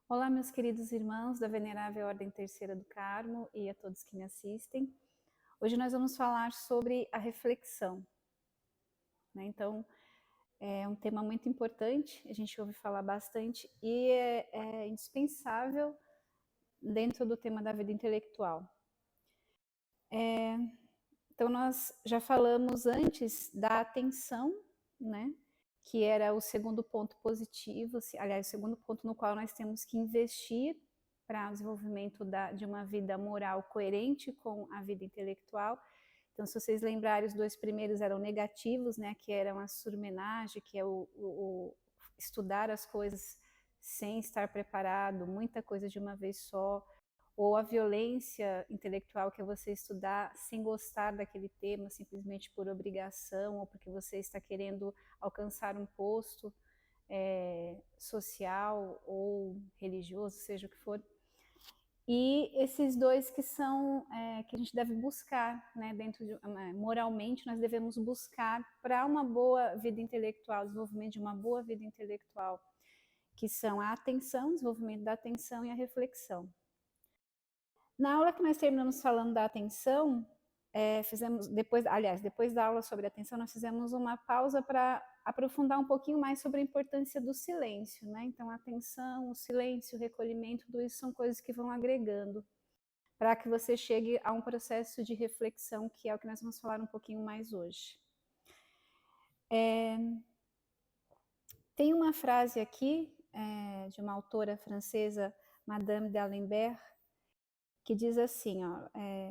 Olá, meus queridos irmãos da Venerável Ordem Terceira do Carmo e a todos que me assistem. Hoje nós vamos falar sobre a reflexão, né? Então, é um tema muito importante, a gente ouve falar bastante e é indispensável dentro do tema da vida intelectual. Então, nós já falamos antes da atenção, né? Que era o segundo ponto positivo, aliás, o segundo ponto no qual nós temos que investir para o desenvolvimento de uma vida moral coerente com a vida intelectual. Então, se vocês lembrarem, os dois primeiros eram negativos, né? Que eram a surmenagem, que é o estudar as coisas sem estar preparado, muita coisa de uma vez só, ou a violência intelectual, que é você estudar sem gostar daquele tema, simplesmente por obrigação, ou porque você está querendo alcançar um posto social ou religioso, seja o que for. E esses dois que são, que a gente deve buscar, né, moralmente, nós devemos buscar para uma boa vida intelectual, desenvolvimento de uma boa vida intelectual, que são a atenção, desenvolvimento da atenção e a reflexão. Na aula que nós terminamos falando da atenção, depois da aula sobre atenção, nós fizemos uma pausa para aprofundar um pouquinho mais sobre a importância do silêncio, né? Então, a atenção, o silêncio, o recolhimento, tudo isso são coisas que vão agregando para que você chegue a um processo de reflexão, que é o que nós vamos falar um pouquinho mais hoje. Tem uma frase aqui de uma autora francesa, Madame d'Alembert, que diz assim, ó,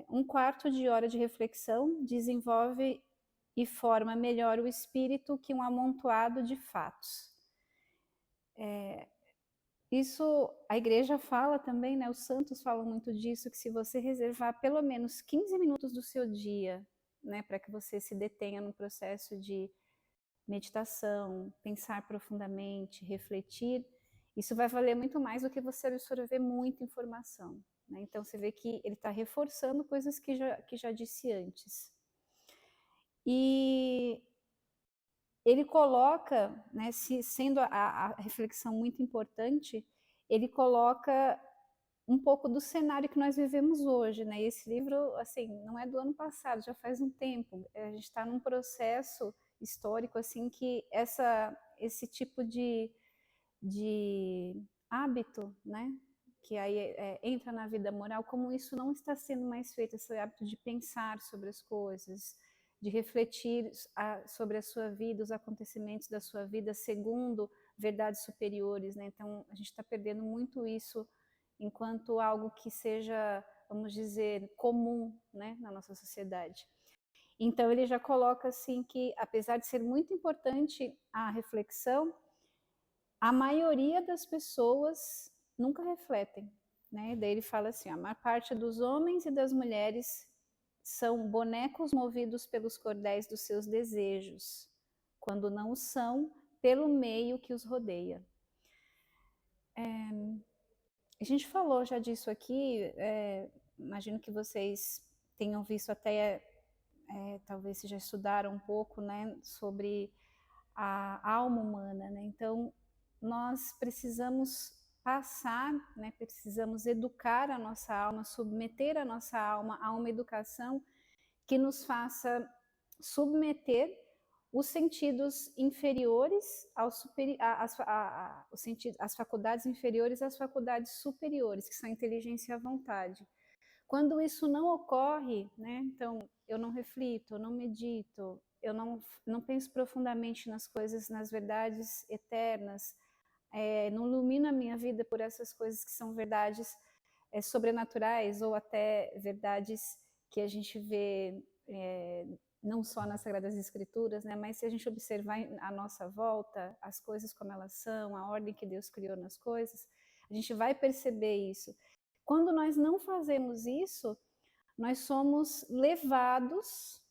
1/4 de hora de reflexão desenvolve e forma melhor o espírito que um amontoado de fatos. Isso a igreja fala também, né? Os santos falam muito disso, que se você reservar pelo menos 15 minutos do seu dia, né, para que você se detenha no processo de meditação, pensar profundamente, refletir, isso vai valer muito mais do que você absorver muita informação, né? Então você vê que ele está reforçando coisas que já disse antes. E ele coloca, né, sendo a reflexão muito importante, ele coloca um pouco do cenário que nós vivemos hoje, né? E esse livro, assim, não é do ano passado, já faz um tempo. A gente está num processo histórico, assim, que esse tipo de hábito, né? Que aí entra na vida moral, como isso não está sendo mais feito, esse hábito de pensar sobre as coisas, de refletir sobre a sua vida, os acontecimentos da sua vida segundo verdades superiores, né? Então a gente está perdendo muito isso enquanto algo que seja, vamos dizer, comum, né, na nossa sociedade. Então ele já coloca assim que, apesar de ser muito importante a reflexão, a maioria das pessoas nunca refletem, né? Daí ele fala assim, a maior parte dos homens e das mulheres são bonecos movidos pelos cordéis dos seus desejos, quando não são, pelo meio que os rodeia. A gente falou já disso aqui, imagino que vocês tenham visto até, talvez se já estudaram um pouco, né, sobre a alma humana, né? Então, nós precisamos passar, né, precisamos educar a nossa alma, submeter a nossa alma a uma educação que nos faça submeter os sentidos inferiores as faculdades inferiores às faculdades superiores, que são a inteligência e a vontade. Quando isso não ocorre, né, então eu não reflito, eu não medito, eu não penso profundamente nas coisas, nas verdades eternas, não ilumino a minha vida por essas coisas que são verdades sobrenaturais ou até verdades que a gente vê não só nas Sagradas Escrituras, né, mas se a gente observar à nossa volta as coisas como elas são, a ordem que Deus criou nas coisas, a gente vai perceber isso. Quando nós não fazemos isso, nós somos levados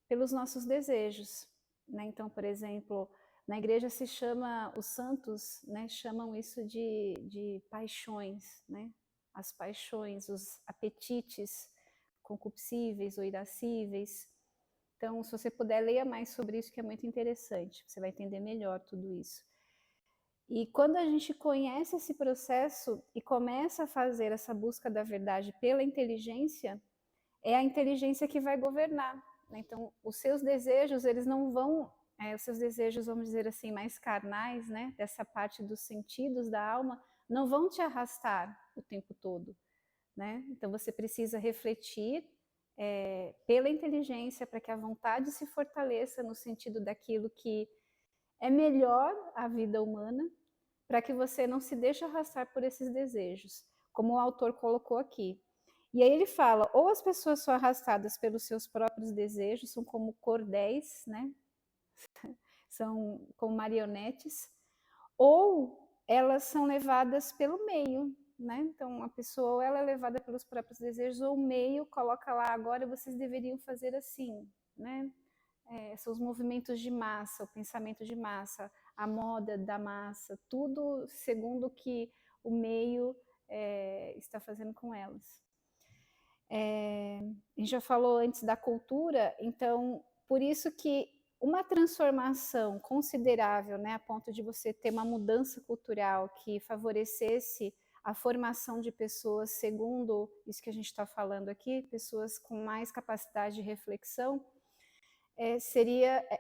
pelos nossos desejos, né? Então, por exemplo, na igreja se chama, os santos, né, chamam isso de paixões, né? As paixões, os apetites concupiscíveis ou irascíveis. Então, se você puder, leia mais sobre isso, que é muito interessante. Você vai entender melhor tudo isso. E quando a gente conhece esse processo e começa a fazer essa busca da verdade pela inteligência, é a inteligência que vai governar, né? Então, os seus desejos, eles não vão, os seus desejos, vamos dizer assim, mais carnais, né? Dessa parte dos sentidos da alma, não vão te arrastar o tempo todo, né? Então, você precisa refletir pela inteligência para que a vontade se fortaleça no sentido daquilo que é melhor a vida humana, para que você não se deixe arrastar por esses desejos, como o autor colocou aqui. E aí ele fala, ou as pessoas são arrastadas pelos seus próprios desejos, são como cordéis, né? São como marionetes, ou elas são levadas pelo meio, né? Então a pessoa, ela é levada pelos próprios desejos, ou o meio coloca lá, agora vocês deveriam fazer assim, né? São os movimentos de massa, o pensamento de massa, a moda da massa, tudo segundo o que o meio está fazendo com elas. A gente já falou antes da cultura, então por isso que uma transformação considerável, né, a ponto de você ter uma mudança cultural que favorecesse a formação de pessoas segundo isso que a gente está falando aqui, pessoas com mais capacidade de reflexão,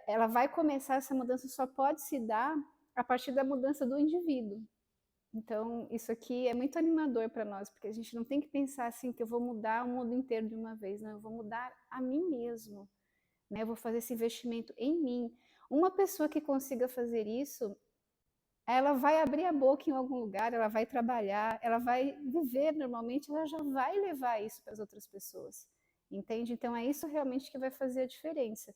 ela vai começar, essa mudança só pode se dar a partir da mudança do indivíduo. Então, isso aqui é muito animador para nós, porque a gente não tem que pensar assim que eu vou mudar o mundo inteiro de uma vez, não, eu vou mudar a mim mesmo, né? Eu vou fazer esse investimento em mim. Uma pessoa que consiga fazer isso, ela vai abrir a boca em algum lugar, ela vai trabalhar, ela vai viver normalmente, ela já vai levar isso para as outras pessoas, entende? Então, é isso realmente que vai fazer a diferença.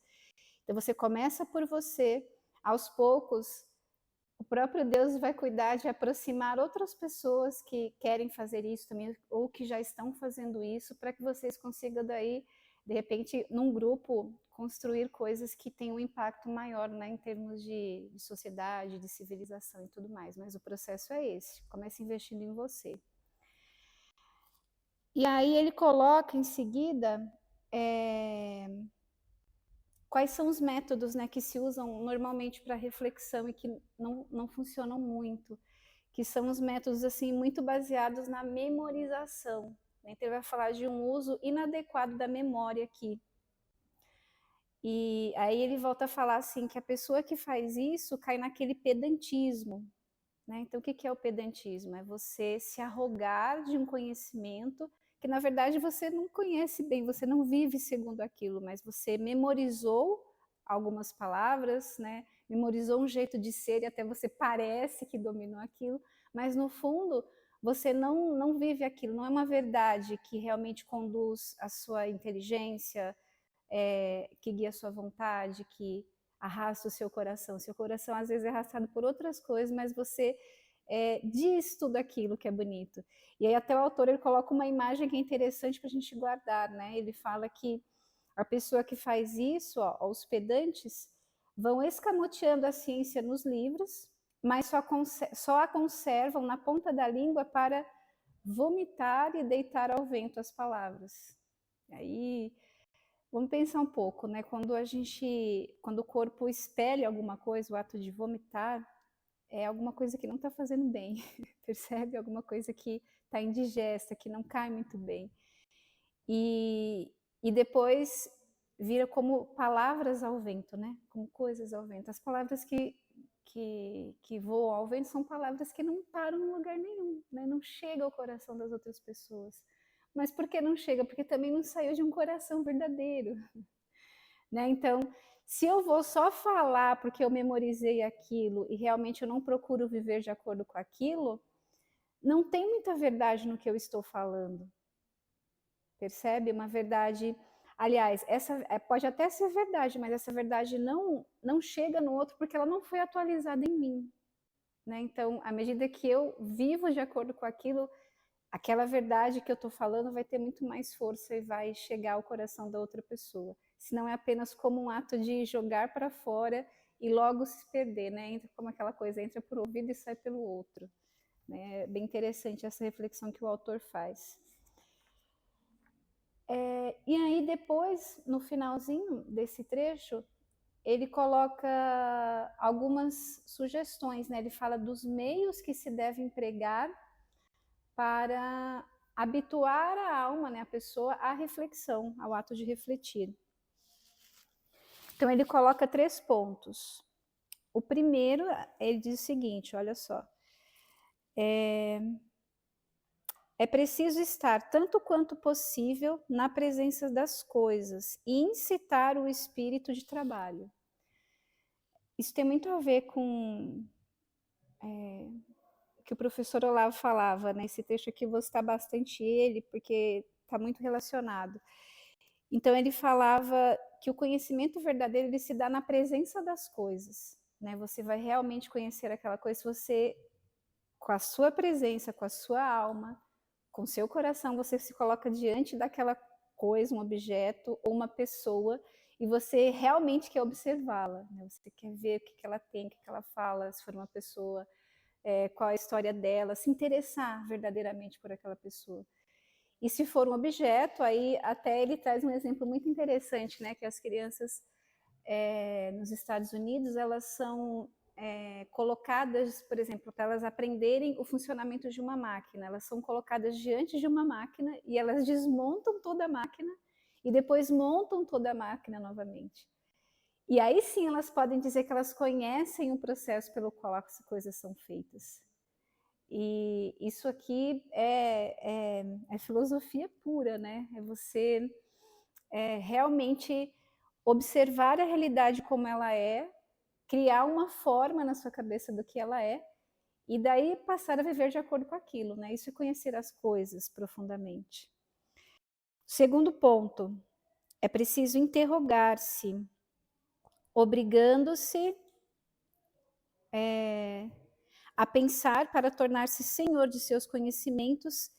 Então você começa por você, aos poucos, o próprio Deus vai cuidar de aproximar outras pessoas que querem fazer isso também, ou que já estão fazendo isso, para que vocês consigam daí, de repente, num grupo, construir coisas que tenham um impacto maior, né, em termos de sociedade, de civilização e tudo mais. Mas o processo é esse, comece investindo em você. E aí ele coloca em seguida quais são os métodos, né, que se usam normalmente para reflexão e que não funcionam muito, que são os métodos assim muito baseados na memorização. Então ele vai falar de um uso inadequado da memória aqui. E aí ele volta a falar assim que a pessoa que faz isso cai naquele pedantismo, né? Então o que é o pedantismo? É você se arrogar de um conhecimento que na verdade você não conhece bem, você não vive segundo aquilo, mas você memorizou algumas palavras, né? Memorizou um jeito de ser e até você parece que dominou aquilo, mas no fundo você não vive aquilo, não é uma verdade que realmente conduz a sua inteligência, que guia a sua vontade, que arrasta o seu coração. Seu coração às vezes é arrastado por outras coisas, mas você diz tudo aquilo que é bonito. E aí até o autor ele coloca uma imagem que é interessante para a gente guardar, né? Ele fala que a pessoa que faz isso, ó, os pedantes, vão escamoteando a ciência nos livros, mas só a conservam na ponta da língua para vomitar e deitar ao vento as palavras. Aí vamos pensar um pouco, né? Quando o corpo expele alguma coisa, o ato de vomitar é alguma coisa que não está fazendo bem, percebe? Alguma coisa que está indigesta, que não cai muito bem. E depois vira como palavras ao vento, né? Como coisas ao vento. As palavras que voam ao vento são palavras que não param em lugar nenhum, né? Não chega ao coração das outras pessoas. Mas por que não chega? Porque também não saiu de um coração verdadeiro, né? Então, se eu vou só falar porque eu memorizei aquilo e realmente eu não procuro viver de acordo com aquilo, não tem muita verdade no que eu estou falando. Percebe? Uma verdade. Aliás, essa pode até ser verdade, mas essa verdade não chega no outro porque ela não foi atualizada em mim, né? Então, à medida que eu vivo de acordo com aquilo, aquela verdade que eu estou falando vai ter muito mais força e vai chegar ao coração da outra pessoa. Se não é apenas como um ato de jogar para fora e logo se perder, né? Entra como aquela coisa, entra por ouvido e sai pelo outro. Né? É bem interessante essa reflexão que o autor faz. E aí depois, no finalzinho desse trecho, ele coloca algumas sugestões, né? Ele fala dos meios que se deve empregar para habituar a alma, né, a pessoa, à reflexão, ao ato de refletir. Então, ele coloca 3 pontos. O primeiro, ele diz o seguinte, olha só, é preciso estar tanto quanto possível na presença das coisas e incitar o espírito de trabalho. Isso tem muito a ver com o que o professor Olavo falava, né? Esse texto aqui eu vou citar bastante ele, porque está muito relacionado. Então, ele falava que o conhecimento verdadeiro ele se dá na presença das coisas. Né? Você vai realmente conhecer aquela coisa se você, com a sua presença, com a sua alma, com o seu coração, você se coloca diante daquela coisa, um objeto ou uma pessoa, e você realmente quer observá-la. Né? Você quer ver o que ela tem, o que ela fala, se for uma pessoa, qual a história dela, se interessar verdadeiramente por aquela pessoa. E se for um objeto, aí até ele traz um exemplo muito interessante, né? Que as crianças nos Estados Unidos, elas são colocadas, por exemplo, para elas aprenderem o funcionamento de uma máquina, elas são colocadas diante de uma máquina e elas desmontam toda a máquina e depois montam toda a máquina novamente. E aí sim elas podem dizer que elas conhecem o processo pelo qual as coisas são feitas. E isso aqui é filosofia pura, né? É você realmente observar a realidade como ela é, criar uma forma na sua cabeça do que ela é, e daí passar a viver de acordo com aquilo, né? Isso é conhecer as coisas profundamente. Segundo ponto, é preciso interrogar-se, obrigando-se a pensar para tornar-se senhor de seus conhecimentos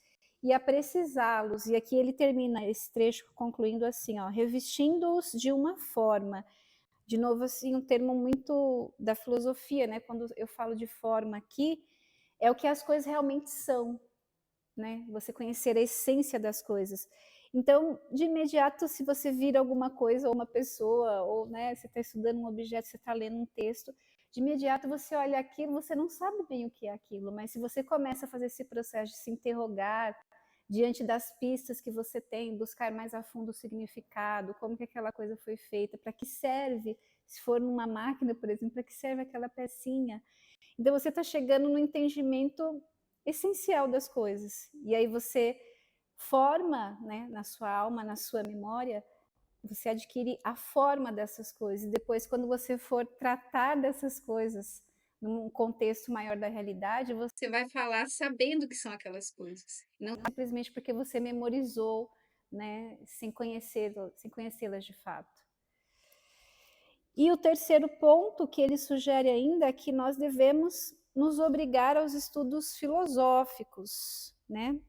e a precisá-los. E aqui ele termina esse trecho concluindo assim, ó, revestindo-os de uma forma. De novo, assim, um termo muito da filosofia, né? Quando eu falo de forma aqui, é o que as coisas realmente são, né? Você conhecer a essência das coisas. Então, de imediato, se você vira alguma coisa ou uma pessoa, ou né, você está estudando um objeto, você está lendo um texto, de imediato você olha aquilo, você não sabe bem o que é aquilo, mas se você começa a fazer esse processo de se interrogar diante das pistas que você tem, buscar mais a fundo o significado, como que aquela coisa foi feita, para que serve, se for numa máquina, por exemplo, para que serve aquela pecinha. Então você está chegando no entendimento essencial das coisas. E aí você forma, né, na sua alma, na sua memória, você adquire a forma dessas coisas. E depois, quando você for tratar dessas coisas num contexto maior da realidade, você vai falar sabendo que são aquelas coisas. Não simplesmente porque você memorizou, né, sem conhecê-las de fato. E o terceiro ponto que ele sugere ainda é que nós devemos nos obrigar aos estudos filosóficos, né?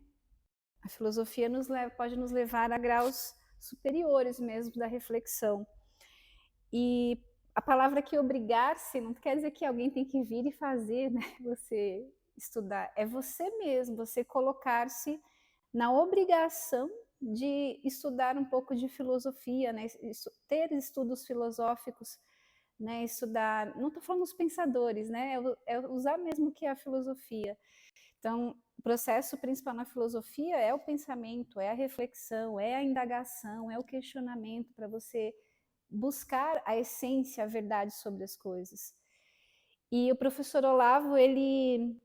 A filosofia pode nos levar a graus superiores mesmo da reflexão. E a palavra que obrigar-se não quer dizer que alguém tem que vir e fazer, né? Você estudar. É você mesmo, você colocar-se na obrigação de estudar um pouco de filosofia, né? Ter estudos filosóficos, né? Estudar, não estou falando os pensadores, né? É usar mesmo o que é a filosofia. Então, o processo principal na filosofia é o pensamento, é a reflexão, é a indagação, é o questionamento para você buscar a essência, a verdade sobre as coisas. E o professor Olavo, ele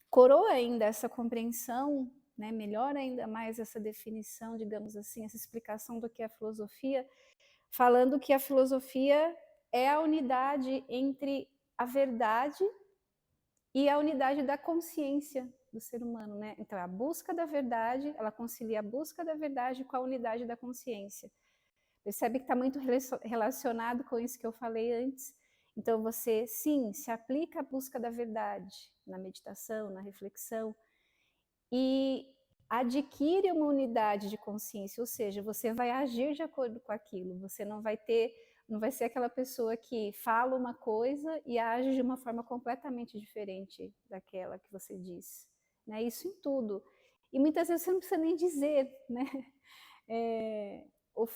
coroa ainda essa compreensão, né, melhora ainda mais essa definição, digamos assim, essa explicação do que é a filosofia, falando que a filosofia é a unidade entre a verdade e a unidade da consciência do ser humano, né? Então, a busca da verdade, ela concilia a busca da verdade com a unidade da consciência. Percebe que está muito relacionado com isso que eu falei antes. Então, você, sim, se aplica à busca da verdade na meditação, na reflexão, e adquire uma unidade de consciência, ou seja, você vai agir de acordo com aquilo, você não vai ser aquela pessoa que fala uma coisa e age de uma forma completamente diferente daquela que você diz, né? Isso em tudo. E muitas vezes você não precisa nem dizer, né?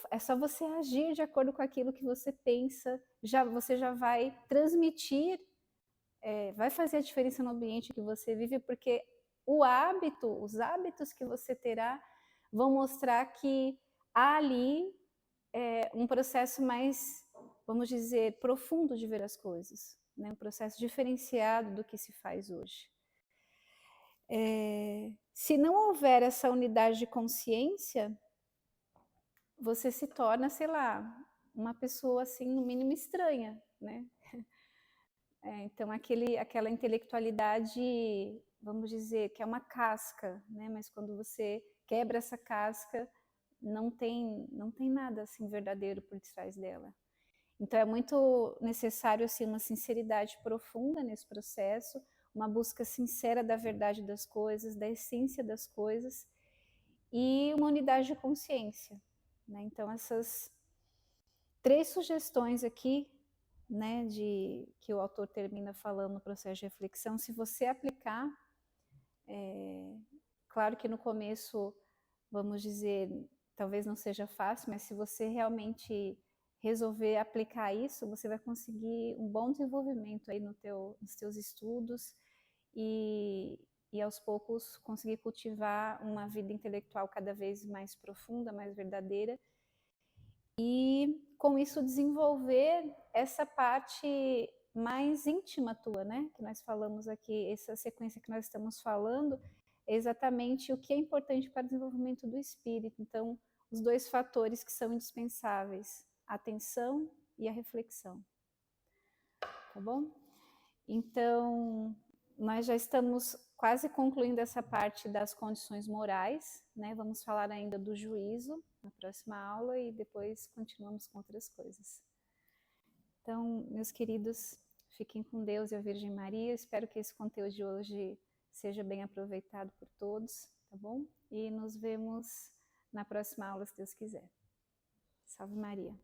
É só você agir de acordo com aquilo que você pensa, você já vai transmitir, vai fazer a diferença no ambiente que você vive, porque os hábitos que você terá vão mostrar que há ali um processo mais, vamos dizer, profundo de ver as coisas, né? Um processo diferenciado do que se faz hoje. Se não houver essa unidade de consciência, você se torna, sei lá, uma pessoa assim, no mínimo estranha, né? Então, aquela intelectualidade, vamos dizer, que é uma casca, né? Mas quando você quebra essa casca, não tem nada assim verdadeiro por trás dela. Então, é muito necessário assim, uma sinceridade profunda nesse processo, uma busca sincera da verdade das coisas, da essência das coisas, e uma unidade de consciência, né? Então, essas 3 sugestões aqui, né, que o autor termina falando no processo de reflexão, se você aplicar, claro que no começo, vamos dizer, talvez não seja fácil, mas se você realmente resolver aplicar isso, você vai conseguir um bom desenvolvimento aí nos teus estudos e aos poucos conseguir cultivar uma vida intelectual cada vez mais profunda, mais verdadeira, e com isso desenvolver essa parte mais íntima tua, né? Que nós falamos aqui, essa sequência que nós estamos falando, é exatamente o que é importante para o desenvolvimento do espírito. Então, os 2 fatores que são indispensáveis, a atenção e a reflexão. Tá bom? Então, nós já estamos quase concluindo essa parte das condições morais, né? Vamos falar ainda do juízo na próxima aula e depois continuamos com outras coisas. Então, meus queridos, fiquem com Deus e a Virgem Maria. Espero que esse conteúdo de hoje seja bem aproveitado por todos, tá bom? E nos vemos na próxima aula, se Deus quiser. Salve Maria!